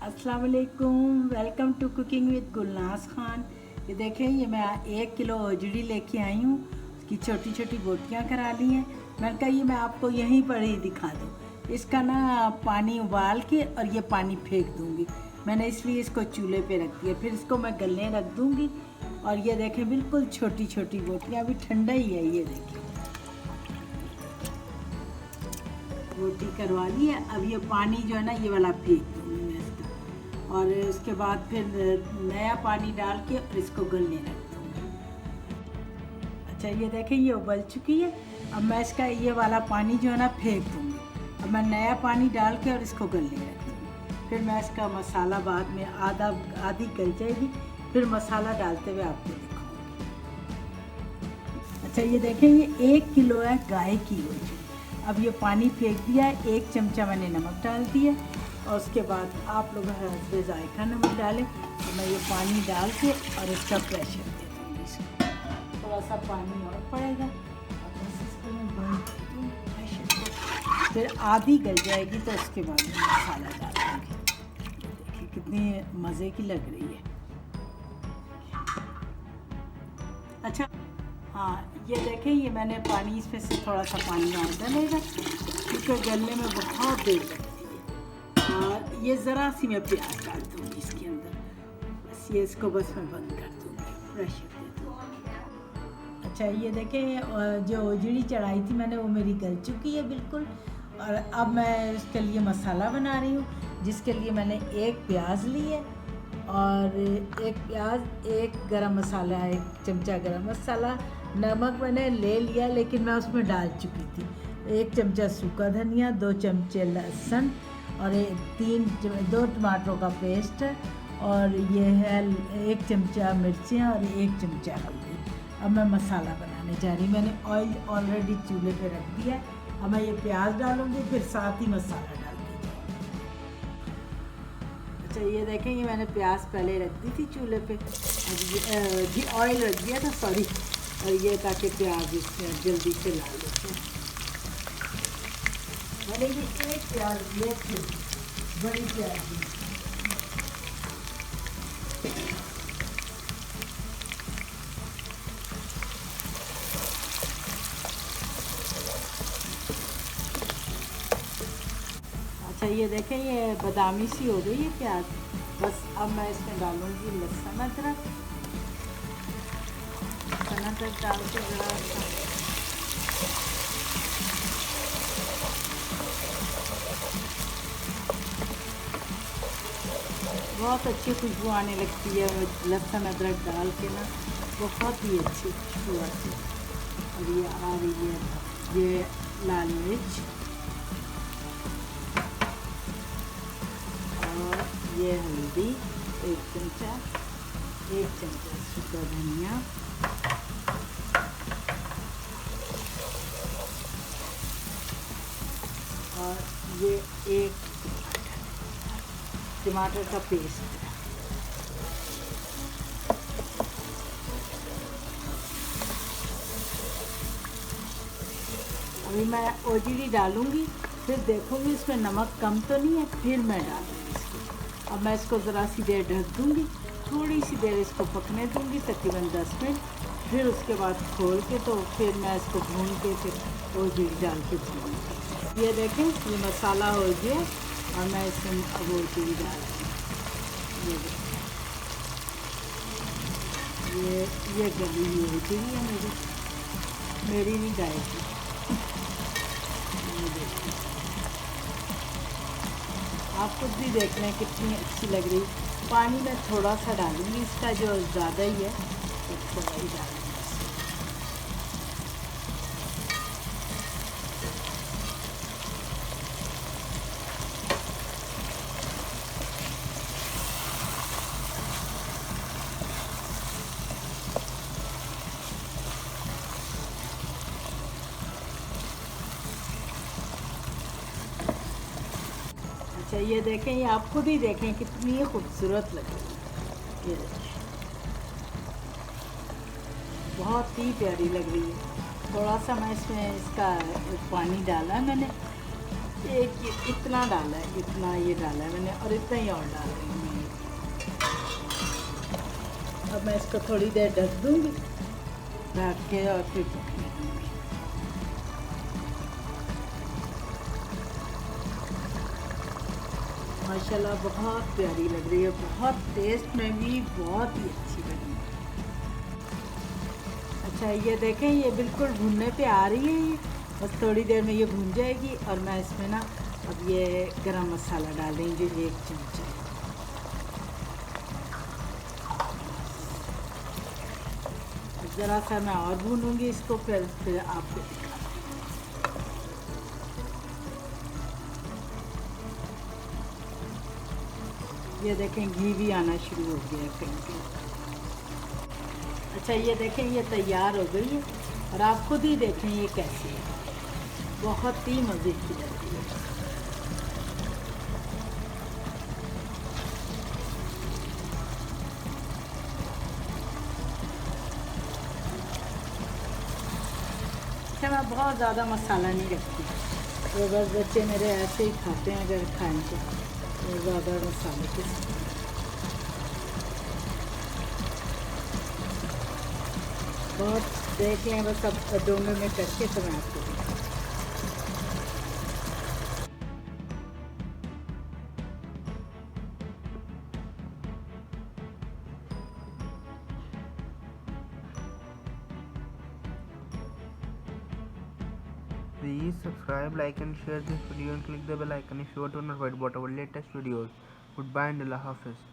अस्सलाम वालेकुम, welcome to cooking with Gulnaz Khan. ये देखें, ये मैं 1 किलो ओजड़ी लेके आई हूँ। उसकी छोटी छोटी बोटियाँ करा ली हैं। मैंने कहा ये मैं आपको यहीं पर ही दिखा दूँ। इसका ना पानी उबाल के और ये पानी फेंक दूँगी। मैंने इसलिए इसको चूल्हे पे रख दिया, फिर इसको मैं गलने रख दूँगी। और ये देखें, बिल्कुल छोटी छोटी बोटियाँ, अभी ठंडा ही है। ये देखें, रोटी करवा ली है। अब ये पानी जो है ना, ये वाला फेंक दूँगी मैं इसका, और उसके बाद फिर नया पानी डाल के और इसको गलने रख दूँगी। अच्छा, ये देखें, ये उबल चुकी है। अब मैं इसका ये वाला पानी जो है ना फेंक दूँगी। अब मैं नया पानी डाल के और इसको गलने रख दूँगी। फिर मैं इसका मसाला बाद में आधी गल जाएगी, फिर मसाला डालते हुए आपको दिखाऊँगी। अच्छा, ये देखें, ये 1 किलो है गाय की रोटी। अब ये पानी फेंक दिया है। 1 चमचा मैंने नमक डाल दिया, और उसके बाद आप लोग हस्बे जायका नमक डालें। तो मैं ये पानी डाल के और इसका प्रेशर दे दूँगी। इसको थोड़ा सा पानी और पड़ेगा, और बस इसको मैं बंद कर दूँ प्रेशर को। फिर आधी गल जाएगी तो उसके बाद मैं मसाला डाल दूँगी। देखिए कितनी मज़े की लग रही है। अच्छा, हाँ, ये देखें, ये मैंने पानी इसमें से थोड़ा सा पानी और डालेगा, क्योंकि गलने में बहुत देर लगती है। और ये ज़रा सी मैं प्याज डाल दूँगी इसके अंदर। बस ये इसको बस मैं बंद कर दूँगी, प्रेशर दे दूँगी। अच्छा, ये देखें, जो ओजड़ी चढ़ाई थी मैंने, वो मेरी गल चुकी है बिल्कुल। और अब मैं इसके लिए मसाला बना रही हूँ, जिसके लिए मैंने 1 प्याज ली है, और 1 प्याज, 1 गरम मसाला, 1 चमचा गरम मसाला, नमक मैंने ले लिया लेकिन मैं उसमें डाल चुकी थी, 1 चमचा सूखा धनिया, 2 चमचे लहसुन, और 2 टमाटरों का पेस्ट, और ये है 1 चमचा मिर्चें और 1 चमचा हल्दी। अब मैं मसाला बनाने जा रही हूँ। मैंने ऑयल ऑलरेडी चूल्हे पे रख दिया है। अब मैं ये प्याज डालूँगी, फिर साथ ही मसाला डाल दूँगी। अच्छा, ये देखें, ये मैंने प्याज पहले रख दी थी चूल्हे पे, जी ऑयल रख दिया था, सॉरी। और ये ताकि प्याज इसमें जल्दी से लाल हो जाए। मैंने ये 1 प्याज लिया थी, बड़ी प्याज ली। अच्छा, ये देखें, ये बादामी सी हो गई है प्याज। बस अब मैं इसमें डालूँगी लहसुन अदरक डाल के ज़रा सा। बहुत अच्छी खुशबू आने लगती है लहसुन अदरक डाल के ना, बहुत ही अच्छी खुशबू आती है। और ये आ रही है ये लाल मिर्च, और ये हल्दी 1 चमचा, 1 चमचा सूखा धनिया, और ये 1 टमाटर का पेस्ट है। अभी मैं ओजड़ी डालूँगी, फिर देखूँगी इसमें नमक कम तो नहीं है, फिर मैं डालूँगी इसको। अब मैं इसको ज़रा सी देर ढक दूँगी, थोड़ी सी देर इसको पकने दूँगी, तकरीबन 10 मिनट। फिर उसके बाद खोल के तो फिर मैं इसको भून के फिर ओजड़ी डाल के भूनूँगी। ये देखें, ये मसाला हो गया, और मैं इसमें अब ओजड़ी डाल दूँगी। ये गली हुई ओजड़ी है मेरी नहीं गाय की। आप खुद भी देख रहे हैं कितनी अच्छी लग रही। पानी मैं थोड़ा सा डालूँगी, इसका जो ज़्यादा ही है तो थोड़ा ही डालूँगी। अच्छा, ये देखें, ये आप खुद ही देखें कितनी खूबसूरत लग रही है। ये देखें, बहुत ही प्यारी लग रही है। थोड़ा सा मैं इसमें इसका पानी डाला मैंने, एक इतना डाला है, इतना ये डाला है मैंने, और इतना ही और डाल रही हूँ मैं। अब मैं इसको थोड़ी देर ढक दूँगी, ढक के और फिर पकने दूँगी। माशाल्लाह बहुत प्यारी लग रही है, बहुत टेस्ट में भी बहुत ही अच्छी बनी है। अच्छा ये देखें, ये बिल्कुल भुनने पे आ रही है ये, बस थोड़ी देर में ये भून जाएगी। और मैं इसमें ना अब ये गरम मसाला डाल देंगे 1 चमचा। ज़रा सा मैं और भूनूंगी इसको, फिर आपको ये देखें घी भी आना शुरू हो गया है कहीं कहीं। अच्छा ये देखें, ये तैयार हो गई है, और आप खुद ही देखें ये कैसी है, बहुत ही मज़े की लगती है। अच्छा मैं बहुत ज़्यादा मसाला नहीं रखती, तो बस बच्चे मेरे ऐसे ही खाते हैं, अगर खाएँ तो ज़्यादा मसाले के साथ। बहुत देख लें बस, अब दोनों में करके तो मैं आपको दिखाऊँ। Please subscribe, like and share this video and click the bell icon if you want to know about our latest videos. Goodbye and Allah Hafiz.